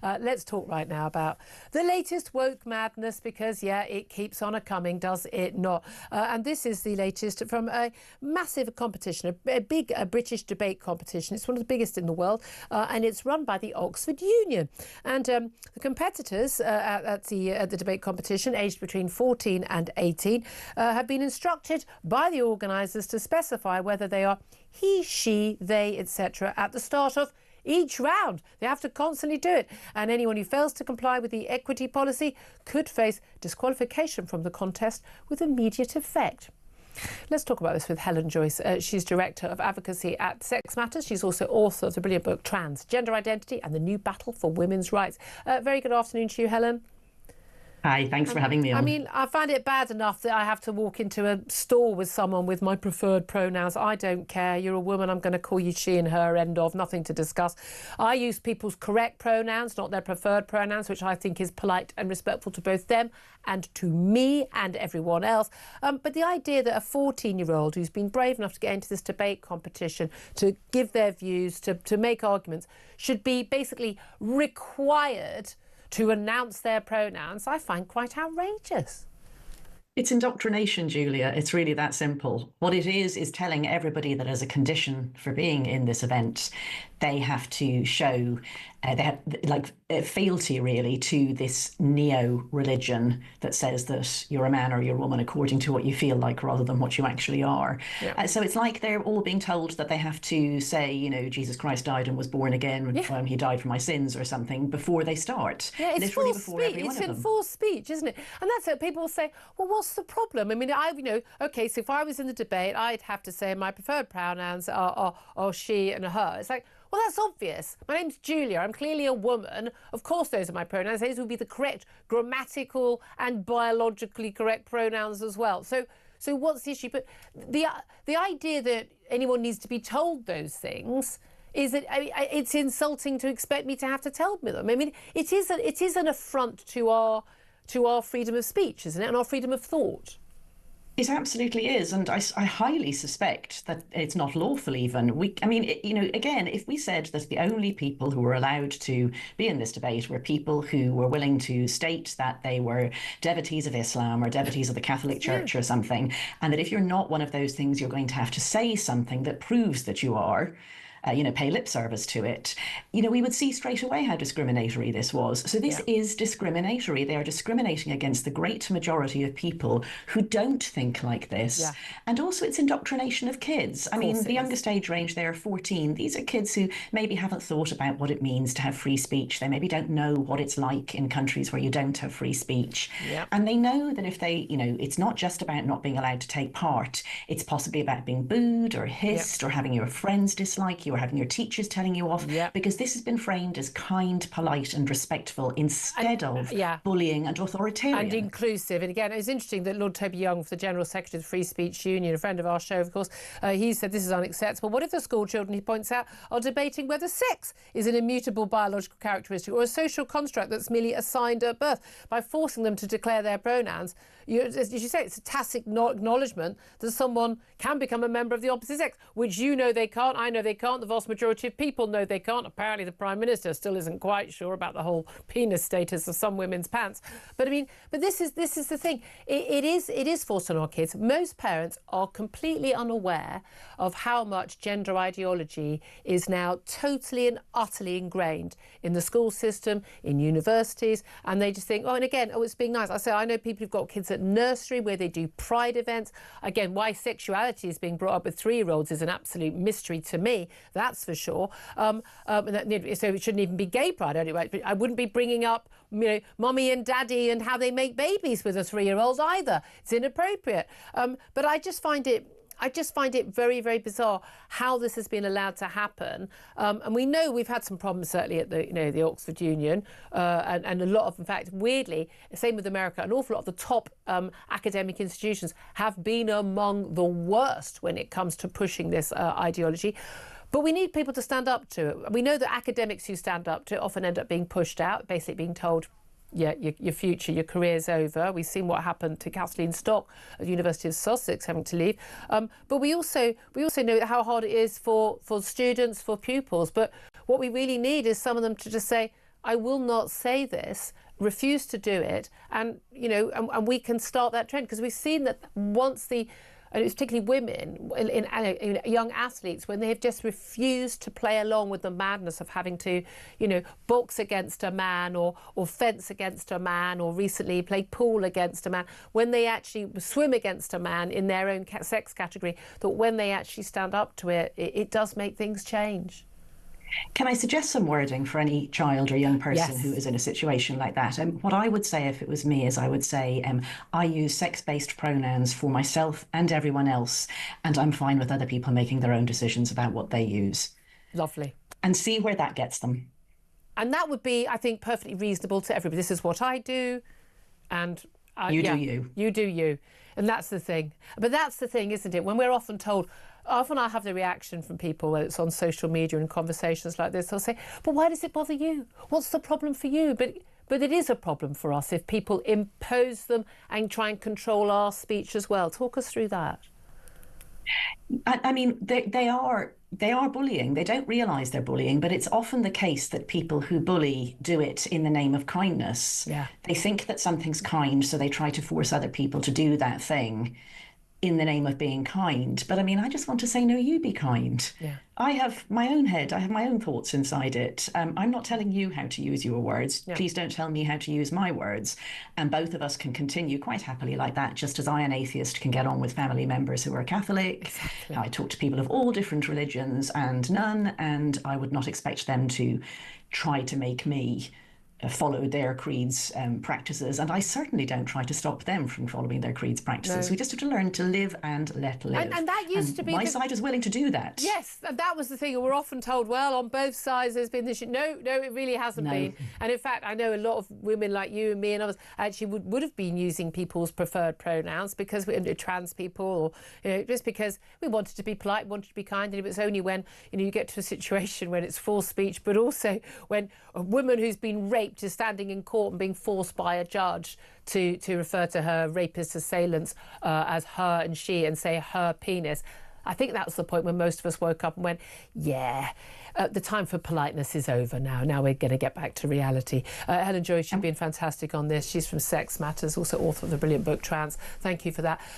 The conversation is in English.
Let's talk right now about the latest woke madness, because, yeah, it keeps on a-coming, does it not? And this is the latest from a massive competition, a big British debate competition. It's one of the biggest in the world, and it's run by the Oxford Union. And the competitors at the debate competition, aged between 14 and 18, have been instructed by the organisers to specify whether they are he, she, they, etc. at the start of each round. They have to constantly do it. And anyone who fails to comply with the equity policy could face disqualification from the contest with immediate effect. Let's talk about this with Helen Joyce. She's Director of Advocacy at Sex Matters. She's also author of the brilliant book Transgender Identity and the New Battle for Women's Rights. Very good afternoon to you, Helen. Hi, thanks for having me on. I mean, I find it bad enough that I have to walk into a store with someone with my preferred pronouns. I don't care. You're a woman. I'm going to call you she and her, end of. Nothing to discuss. I use people's correct pronouns, not their preferred pronouns, which I think is polite and respectful to both them and to me and everyone else. But the idea that a 14-year-old who's been brave enough to get into this debate competition, to give their views, to make arguments, should be basically required to announce their pronouns, I find quite outrageous. It's indoctrination, Julia. It's really that simple. What it is telling everybody that as a condition for being in this event, they have to show, they have like fealty really to this neo-religion that says that you're a man or you're a woman according to what you feel like rather than what you actually are. Yeah. So it's like they're all being told that they have to say, you know, Jesus Christ died and was born again. Yeah. He died for my sins or something before they start. Yeah, it's literally before every one of them. It's enforced speech, isn't it? And that's it. People will say, well, what's the problem? I mean, okay, so if I was in the debate, I'd have to say my preferred pronouns are she and her. It's like, well, that's obvious. My name's Julia. I'm clearly a woman. Of course, those are my pronouns. Those would be the correct grammatical and biologically correct pronouns as well. So what's the issue? But the idea that anyone needs to be told those things is that it's insulting to expect me to have to tell them. I mean, it is an affront to our freedom of speech, isn't it, and our freedom of thought. It absolutely is, and I highly suspect that it's not lawful even. Again, if we said that the only people who were allowed to be in this debate were people who were willing to state that they were devotees of Islam or devotees of the Catholic Church or something, and that if you're not one of those things, you're going to have to say something that proves that you are, pay lip service to it, we would see straight away how discriminatory this was. So this is discriminatory. They are discriminating against the great majority of people who don't think like this. Yeah. And also it's indoctrination of kids. I mean, the youngest age range there, 14. These are kids who maybe haven't thought about what it means to have free speech. They maybe don't know what it's like in countries where you don't have free speech. Yeah. And they know that if they, it's not just about not being allowed to take part. It's possibly about being booed or hissed or having your friends dislike you or having your teachers telling you off, because this has been framed as kind, polite and respectful instead of bullying and authoritarian. And inclusive. And again, it was interesting that Lord Toby Young, the General Secretary of the Free Speech Union, a friend of our show, of course, he said this is unacceptable. What if the school children, he points out, are debating whether sex is an immutable biological characteristic or a social construct that's merely assigned at birth? By forcing them to declare their pronouns, as you say, it's a tacit acknowledgement that someone can become a member of the opposite sex, which they can't, I know they can't, the vast majority of people know they can't. Apparently the Prime Minister still isn't quite sure about the whole penis status of some women's pants. But I mean, this is the thing. It is forced on our kids. Most parents are completely unaware of how much gender ideology is now totally and utterly ingrained in the school system, in universities, and they just think, it's being nice. I know people who've got kids at nursery where they do pride events. Again, why sexuality is being brought up with 3-year-olds is an absolute mystery to me, that's for sure. So it shouldn't even be gay pride anyway. But I wouldn't be bringing up, mummy and daddy and how they make babies with a 3-year-old either. It's inappropriate. But I just find it very, very bizarre how this has been allowed to happen. And we know we've had some problems certainly at the Oxford Union, and a lot of, in fact, weirdly, same with America, an awful lot of the top academic institutions have been among the worst when it comes to pushing this ideology. But we need people to stand up to it. We know that academics who stand up to it often end up being pushed out, basically being told, your future, your career's over. We've seen what happened to Kathleen Stock at the University of Sussex having to leave. But we also know how hard it is for students, for pupils. But what we really need is some of them to just say, I will not say this, refuse to do it, and and we can start that trend, because we've seen that once and it's particularly women in young athletes, when they've just refused to play along with the madness of having to, box against a man or fence against a man, or recently play pool against a man, when they actually swim against a man in their own sex category, that when they actually stand up to it, it does make things change. Can I suggest some wording for any child or young person Yes. who is in a situation like that? What I would say if it was me is I would say, I use sex-based pronouns for myself and everyone else, and I'm fine with other people making their own decisions about what they use. Lovely. And see where that gets them. And that would be, I think, perfectly reasonable to everybody. This is what I do, and You do you. You do you. And that's the thing. But that's the thing, isn't it? When we're often told, often I have the reaction from people when it's on social media and conversations like this, they'll say, but why does it bother you? What's the problem for you? But it is a problem for us if people impose them and try and control our speech as well. Talk us through that. I mean, they are bullying. They don't realise they're bullying, but it's often the case that people who bully do it in the name of kindness. Yeah. They think that something's kind, so they try to force other people to do that thing in the name of being kind. But I mean, I just want to say, no, you be kind. Yeah. I have my own head. I have my own thoughts inside it. I'm not telling you how to use your words. Yeah. Please don't tell me how to use my words. And both of us can continue quite happily like that, just as I, an atheist, can get on with family members who are Catholic. Exactly. I talk to people of all different religions and none, and I would not expect them to try to make me follow their creed's practices, and I certainly don't try to stop them from following their creed's practices. No. We just have to learn to live and let live. And that used to be my side is willing to do that. Yes, and that was the thing. We're often told, well, on both sides there's been this. No, it really hasn't been. And in fact, I know a lot of women like you and me and others actually would have been using people's preferred pronouns, because we're trans people, or just because we wanted to be polite, wanted to be kind. And it's only when you get to a situation when it's forced speech, but also when a woman who's been raped is standing in court and being forced by a judge to refer to her rapist assailants as her and she, and say her penis. I think that was the point when most of us woke up and went, yeah, the time for politeness is over now. Now we're going to get back to reality. Helen Joyce, you've been fantastic on this. She's from Sex Matters, also author of the brilliant book Trans. Thank you for that.